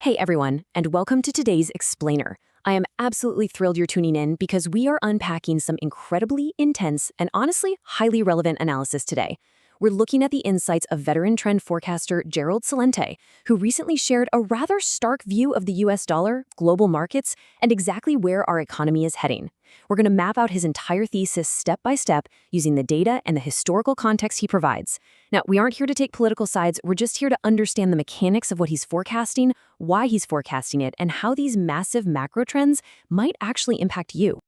Hey everyone, and welcome to today's Explainer. I am absolutely thrilled you're tuning in because we are unpacking some incredibly intense and honestly highly relevant analysis today. We're looking at the insights of veteran trend forecaster Gerald Celente, who recently shared a rather stark view of the US dollar, global markets, and exactly where our economy is heading. We're going to map out his entire thesis step by step using the data and the historical context he provides. Now, we aren't here to take political sides, we're just here to understand the mechanics of what he's forecasting, why he's forecasting it, and how these massive macro trends might actually impact you.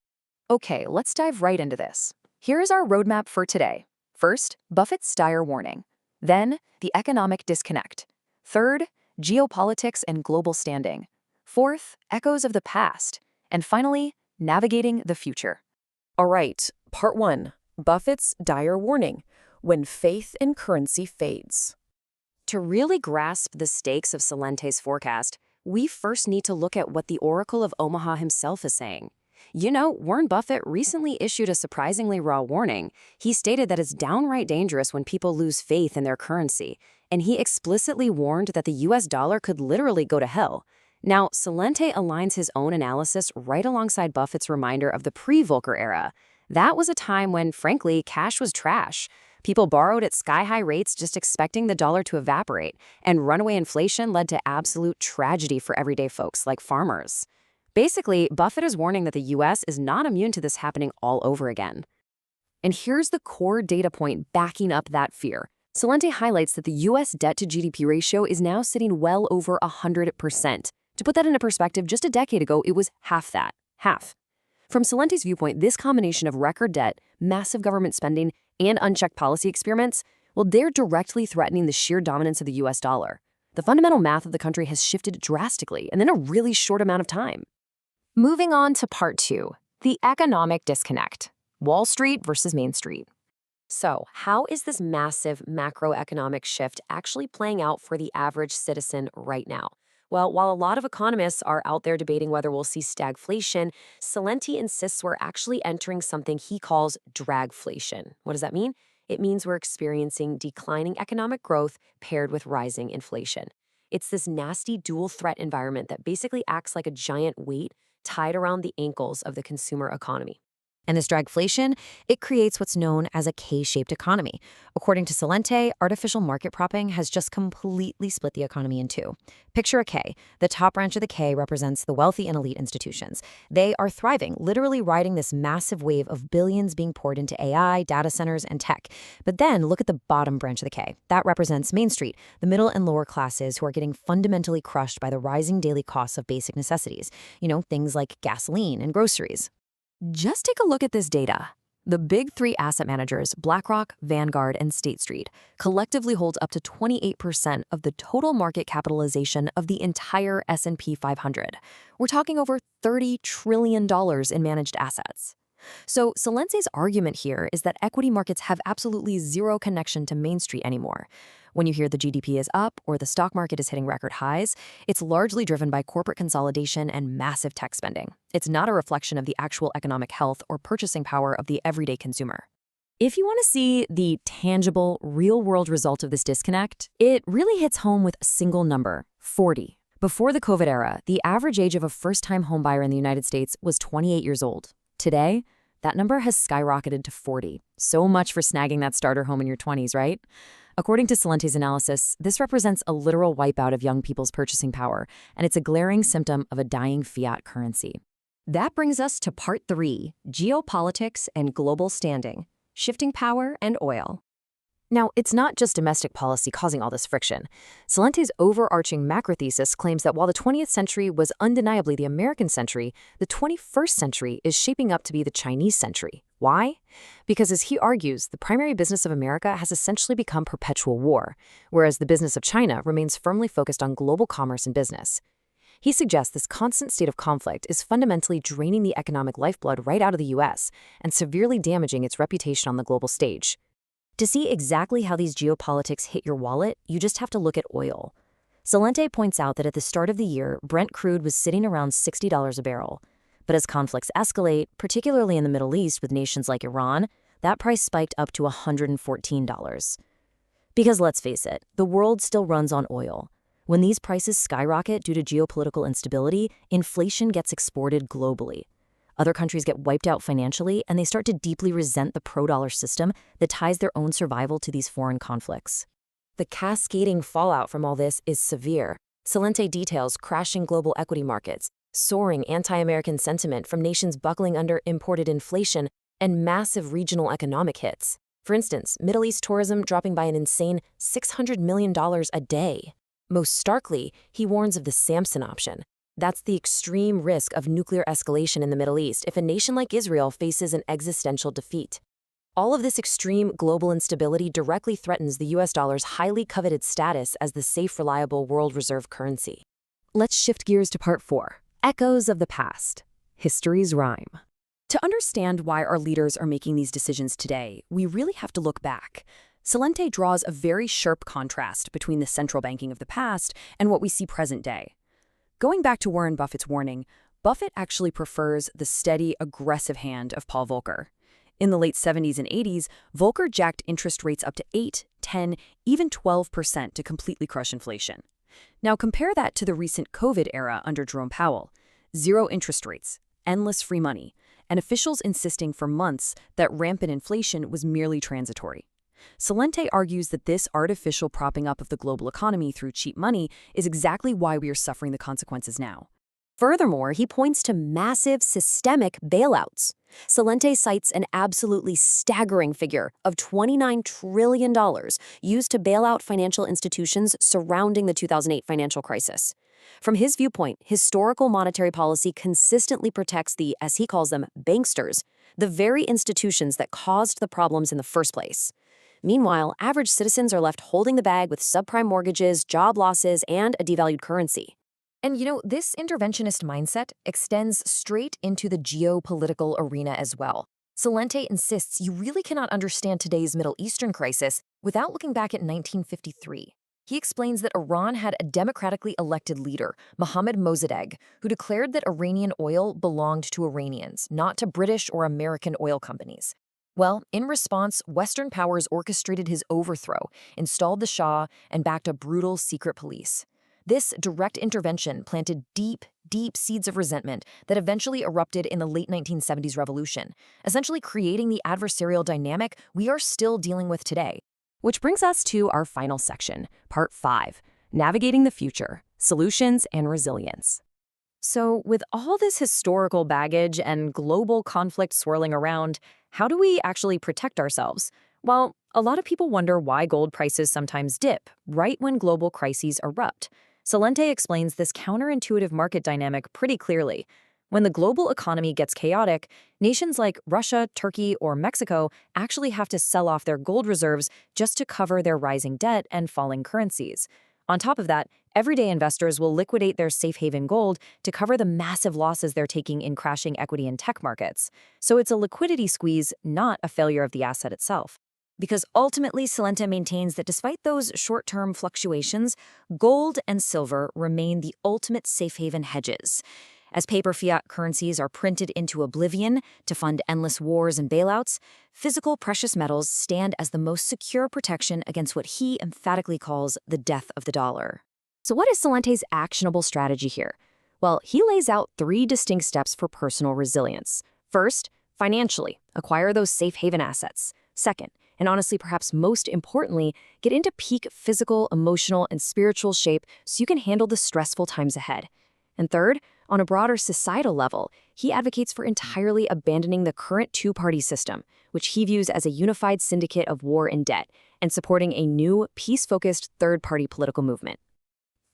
Okay, let's dive right into this. Here is our roadmap for today. First, Buffett's dire warning. Then, the economic disconnect. Third, geopolitics and global standing. Fourth, echoes of the past. And finally, navigating the future. All right, part 1, Buffett's dire warning, when faith in currency fades. To really grasp the stakes of Celente's forecast, we first need to look at what the Oracle of Omaha himself is saying. You know, Warren Buffett recently issued a surprisingly raw warning. He stated that it's downright dangerous when people lose faith in their currency, and he explicitly warned that the US dollar could literally go to hell. Now, Celente aligns his own analysis right alongside Buffett's reminder of the pre-Volcker era. That was a time when, frankly, cash was trash. People borrowed at sky-high rates just expecting the dollar to evaporate, and runaway inflation led to absolute tragedy for everyday folks like farmers. Basically, Buffett is warning that the US is not immune to this happening all over again. And here's the core data point backing up that fear. Celente highlights that the US debt-to-GDP ratio is now sitting well over 100%. To put that into perspective, just a decade ago, it was half that. Half. From Celente's viewpoint, this combination of record debt, massive government spending, and unchecked policy experiments, well, they're directly threatening the sheer dominance of the US dollar. The fundamental math of the country has shifted drastically, and in a really short amount of time. Moving on to part 2, the economic disconnect. Wall Street versus Main Street. So, how is this massive macroeconomic shift actually playing out for the average citizen right now? Well, while a lot of economists are out there debating whether we'll see stagflation, Celente insists we're actually entering something he calls dragflation. What does that mean? It means we're experiencing declining economic growth paired with rising inflation. It's this nasty dual threat environment that basically acts like a giant weight tied around the ankles of the consumer economy. And this dragflation, it creates what's known as a K-shaped economy. According to Celente, artificial market propping has just completely split the economy in two. Picture a K. The top branch of the K represents the wealthy and elite institutions. They are thriving, literally riding this massive wave of billions being poured into AI, data centers, and tech. But then look at the bottom branch of the K. That represents Main Street, the middle and lower classes who are getting fundamentally crushed by the rising daily costs of basic necessities. You know, things like gasoline and groceries. Just take a look at this data. The big three asset managers, BlackRock, Vanguard, and State Street, collectively hold up to 28% of the total market capitalization of the entire S&P 500. We're talking over $30 trillion in managed assets. So Celente's argument here is that equity markets have absolutely zero connection to Main Street anymore. When you hear the GDP is up or the stock market is hitting record highs, it's largely driven by corporate consolidation and massive tech spending. It's not a reflection of the actual economic health or purchasing power of the everyday consumer. If you want to see the tangible, real-world result of this disconnect, it really hits home with a single number, 40. Before the COVID era, the average age of a first-time homebuyer in the United States was 28 years old. Today, that number has skyrocketed to 40. So much for snagging that starter home in your 20s, right? According to Celente's analysis, this represents a literal wipeout of young people's purchasing power, and it's a glaring symptom of a dying fiat currency. That brings us to part 3, geopolitics and global standing, shifting power and oil. Now, it's not just domestic policy causing all this friction. Celente's overarching macro thesis claims that while the 20th century was undeniably the American century, the 21st century is shaping up to be the Chinese century. Why? Because as he argues, the primary business of America has essentially become perpetual war, whereas the business of China remains firmly focused on global commerce and business. He suggests this constant state of conflict is fundamentally draining the economic lifeblood right out of the US and severely damaging its reputation on the global stage. To see exactly how these geopolitics hit your wallet, you just have to look at oil. Celente points out that at the start of the year, Brent crude was sitting around $60 a barrel. But as conflicts escalate, particularly in the Middle East with nations like Iran, that price spiked up to $114. Because let's face it, the world still runs on oil. When these prices skyrocket due to geopolitical instability, inflation gets exported globally. Other countries get wiped out financially, and they start to deeply resent the pro-dollar system that ties their own survival to these foreign conflicts. The cascading fallout from all this is severe. Celente details crashing global equity markets, soaring anti-American sentiment from nations buckling under imported inflation, and massive regional economic hits. For instance, Middle East tourism dropping by an insane $600 million a day. Most starkly, he warns of the Samson option. That's the extreme risk of nuclear escalation in the Middle East if a nation like Israel faces an existential defeat. All of this extreme global instability directly threatens the US dollar's highly coveted status as the safe, reliable world reserve currency. Let's shift gears to part 4. Echoes of the past. History's rhyme. To understand why our leaders are making these decisions today, we really have to look back. Celente draws a very sharp contrast between the central banking of the past and what we see present day. Going back to Warren Buffett's warning, Buffett actually prefers the steady, aggressive hand of Paul Volcker. In the late 70s and 80s, Volcker jacked interest rates up to 8, 10, even 12% to completely crush inflation. Now compare that to the recent COVID era under Jerome Powell. Zero interest rates, endless free money, and officials insisting for months that rampant inflation was merely transitory. Celente argues that this artificial propping up of the global economy through cheap money is exactly why we are suffering the consequences now. Furthermore, he points to massive systemic bailouts. Celente cites an absolutely staggering figure of $29 trillion used to bail out financial institutions surrounding the 2008 financial crisis. From his viewpoint, historical monetary policy consistently protects the, as he calls them, banksters, the very institutions that caused the problems in the first place. Meanwhile, average citizens are left holding the bag with subprime mortgages, job losses, and a devalued currency. And this interventionist mindset extends straight into the geopolitical arena as well. Celente insists you really cannot understand today's Middle Eastern crisis without looking back at 1953. He explains that Iran had a democratically elected leader, Mohammad Mossadegh, who declared that Iranian oil belonged to Iranians, not to British or American oil companies. Well, in response, Western powers orchestrated his overthrow, installed the Shah, and backed a brutal secret police. This direct intervention planted deep seeds of resentment that eventually erupted in the late 1970s revolution, essentially creating the adversarial dynamic we are still dealing with today. Which brings us to our final section, Part 5, Navigating the Future, Solutions and Resilience. So, with all this historical baggage and global conflict swirling around, how do we actually protect ourselves? Well, a lot of people wonder why gold prices sometimes dip right when global crises erupt. Celente explains this counterintuitive market dynamic pretty clearly. When the global economy gets chaotic, nations like Russia, Turkey, or Mexico actually have to sell off their gold reserves just to cover their rising debt and falling currencies. On top of that, everyday investors will liquidate their safe haven gold to cover the massive losses they're taking in crashing equity and tech markets. So it's a liquidity squeeze, not a failure of the asset itself. Because ultimately, Celente maintains that despite those short-term fluctuations, gold and silver remain the ultimate safe haven hedges. As paper fiat currencies are printed into oblivion to fund endless wars and bailouts, physical precious metals stand as the most secure protection against what he emphatically calls the death of the dollar. So what is Celente's actionable strategy here? Well, he lays out 3 distinct steps for personal resilience. First, financially, acquire those safe haven assets. Second, and honestly, perhaps most importantly, get into peak physical, emotional, and spiritual shape so you can handle the stressful times ahead. And third, on a broader societal level, he advocates for entirely abandoning the current two-party system, which he views as a unified syndicate of war and debt, and supporting a new, peace-focused third-party political movement.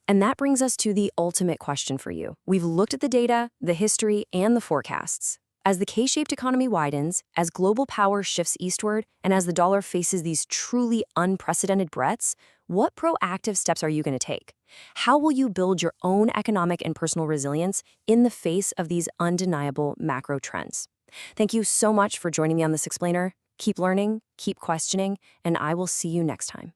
And that brings us to the ultimate question for you. We've looked at the data, the history, and the forecasts. As the K-shaped economy widens, as global power shifts eastward, and as the dollar faces these truly unprecedented threats, what proactive steps are you going to take? How will you build your own economic and personal resilience in the face of these undeniable macro trends? Thank you so much for joining me on this explainer. Keep learning, keep questioning, and I will see you next time.